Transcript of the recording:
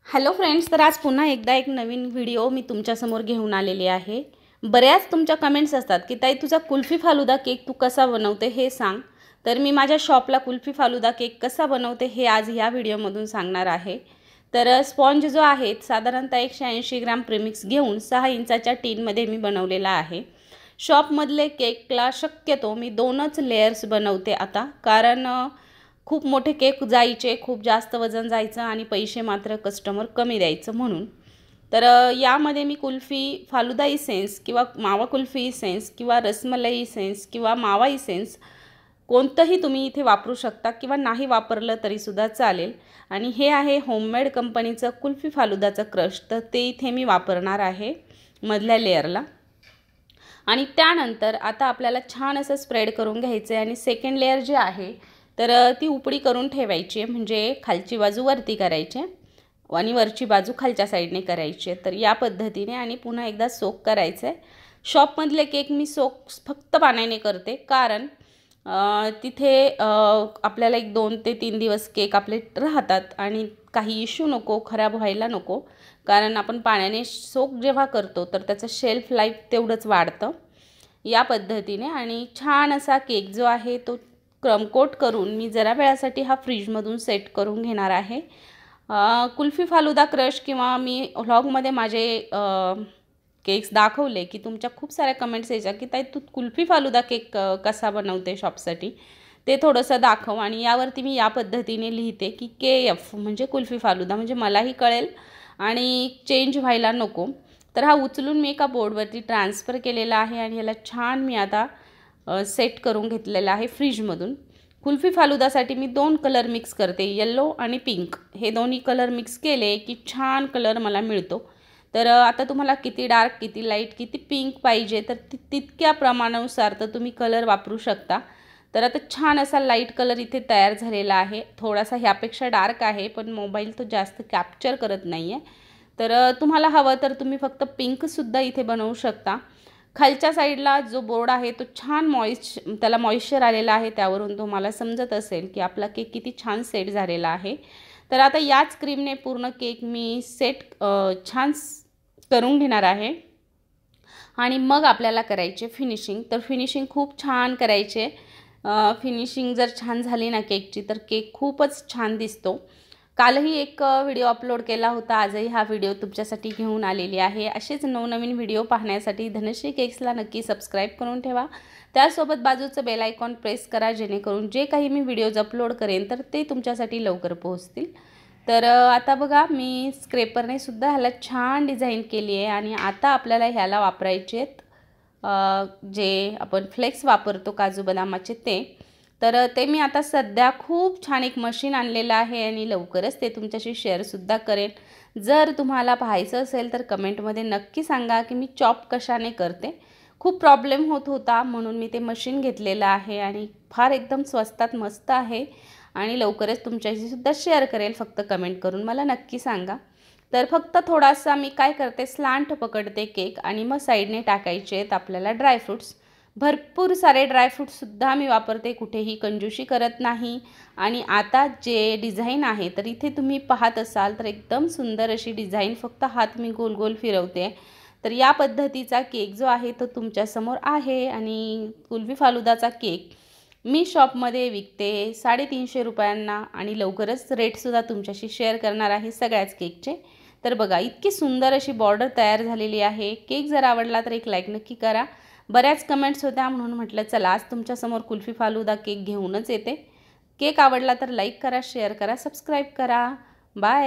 Hello friends, तर आज पुन्हा एकदा एक नवीन व्हिडिओ मी तुमच्यासमोर घेऊन आलेली आहे। बऱ्याच तुमच्या कमेंट्स असतात की ताई तुझा कुल्फी फालुदा केक तू कसा बनवते हे सांग। तर मी माझ्या शॉपला कुल्फी फालुदा केक कसा बनवते हे आज ह्या व्हिडिओमधून सांगणार आहे। तर स्पॉन्ज जो आहे साधारणतः 180 ग्राम प्रीमिक्स घेऊन 6 इंचाच्या टीनमध्ये मी बनवलेला आहे। शॉपमधले केकला शक्यतो मी 2च लेयर्स बनवते आता, कारण खूप मोठे केक जायचे, खूप जास्त वजन जायचं आणि पैसे मात्र कस्टमर कमी द्यायचं म्हणून। तर यामध्ये मी कुल्फी फालुदा इसेन्स किंवा मावा कुल्फी इसेन्स किंवा रसमलाई इसेन्स किंवा मावा इसेन्स कोणतंही तुम्ही इथे वापरू शकता किंवा नाही वापरलं तरी सुद्धा चालेल। आणि हे आहे होममेड कंपनीचं कुल्फी फालुदाचं क्रश, तर ते इथे मी वापरणार आहे मधल्या लेयरला। आणि त्यानंतर आता आपल्याला छान असं स्प्रेड करून घ्यायचं आहे आणि सेकंड लेयर जी आहे तर ती उपडी करून ठेवायची, म्हणजे खालची बाजू वरती करायची आणि वरची बाजू खालच्या साईडने करायची। तर या पद्धतीने आणि पुन्हा एकदा सोक करायचं आहे। शॉपमधले केक मी सोक फक्त पाण्याने करते, कारण तिथे आपल्याला 2 ते 3 दिवस केक आपले राहतात आणि काही इश्यू नको, खराब व्हायला नको, कारण आपण पाण्याने सोक जेव्हा करतो तर त्याचं शेल्फ लाईफ तेवढंच वाढतं या पद्धतीने। आणि छान असा केक जो आहे तो क्रम कोट करून मी जरा वेळासाठी हा फ्रीजमधून सेट करून घेणार आहे। कुल्फी फालुदा क्रश किंवा मी व्लॉगमध्ये माझे केक्स दाखवले की तुमच्या खूप साऱ्या कमेंट्स यायच्या की ताई तू कुल्फी फालुदा केक कसा बनवते शॉपसाठी, ते थोडंसं दाखव। आणि यावरती मी या पद्धतीने लिहिते की KF म्हणजे कुल्फी फालुदा, म्हणजे मलाही कळेल आणि चेंज व्हायला नको। तर हा उचलून मी एका बोर्डवरती ट्रान्सफर केलेला आहे आणि याला छान मी आता सेट करून घेतलेला आहे फ्रीजमधून। कुल्फी फालुदासाठी मी 2 कलर मिक्स करते, येलो आणि पिंक। हे दोन्ही कलर मिक्स केले की छान कलर मला मिळतो। तर आता तुम्हाला किती डार्क, किती लाईट, किती पिंक पाहिजे तर तितक्या प्रमाणानुसार तर तुम्ही कलर वापरू शकता। तर आता छान असा लाईट कलर इथे तयार झालेला आहे, थोडासा ह्यापेक्षा डार्क आहे पण मोबाईल तो जास्त कॅप्चर करत नाही आहे। तर तुम्हाला हवं तर तुम्ही फक्त पिंकसुद्धा इथे बनवू शकता। खालच्या साईडला जो बोर्ड आहे तो छान त्याला मॉइश्चर आलेला आहे, त्यावरून तुम्हाला समजत असेल की आपला केक किती छान सेट झालेला आहे। तर आता याच क्रीमने पूर्ण केक मी सेट छान करून घेणार आहे आणि मग आपल्याला करायचे फिनिशिंग। तर फिनिशिंग खूप छान करायचे। फिनिशिंग जर छान झाली ना केकची तर केक खूपच छान दिसतो। कालही एक व्हिडिओ अपलोड केला होता, आजही हा व्हिडिओ तुमच्यासाठी घेऊन आलेली आहे। असेच नवनवीन व्हिडिओ पाहण्यासाठी धनश्री केक्सला नक्की सबस्क्राईब करून ठेवा, त्यासोबत बाजूचं बेल आयकॉन प्रेस करा, जेणेकरून जे काही मी व्हिडिओज अपलोड करेन तर ते तुमच्यासाठी लवकर पोहोचतील। तर आता बघा मी स्क्रेपरने सुद्धा ह्याला छान डिझाईन केली आहे आणि आता आपल्याला ह्याला वापरायचे जे आपण फ्लेक्स वापरतो काजू बदामाचे तर ते मी आता सध्या खूप छान एक मशीन आणलेलं आहे आणि लवकरच ते तुमच्याशी शेअरसुद्धा करेन। जर तुम्हाला पाहायचं असेल तर कमेंटमध्ये नक्की सांगा की मी चॉप कशाने करते। खूप प्रॉब्लेम होत होता म्हणून मी ते मशीन घेतलेलं आहे आणि फार एकदम स्वस्तात मस्त आहे आणि लवकरच तुमच्याशी सुद्धा शेअर करेल, फक्त कमेंट करून मला नक्की सांगा। तर फक्त थोडासा मी काय करते, स्लांट पकडते केक आणि मग साईडने टाकायचे आहेत आपल्याला ड्रायफ्रूट्स। भरपूर सारे ड्रायफ्रूट्ससुद्धा मी वापरते, कुठेही कंजूशी करत नाही। आणि आता जे डिझाईन आहे तर इथे तुम्ही पाहत असाल तर एकदम सुंदर अशी डिझाईन, फक्त हात मी गोल गोल फिरवते। तर या पद्धतीचा केक जो आहे तो तुमच्यासमोर आहे आणि कुल्फी फालुदाचा केक मी शॉपमध्ये विकते 350 रुपयांना आणि लवकरच रेटसुद्धा तुमच्याशी शेअर करणार आहे सगळ्याच केकचे। तर बघा इतकी सुंदर अशी बॉर्डर तयार झालेली आहे। केक जर आवडला तर एक लाईक नक्की करा। बऱ्याच कमेंट्स होत्या म्हणून म्हटलं चला आज तुमच्यासमोर कुल्फी फालुदा केक घेऊनच येते। केक आवडला तर लाईक करा, शेअर करा, सबस्क्राईब करा। बाय।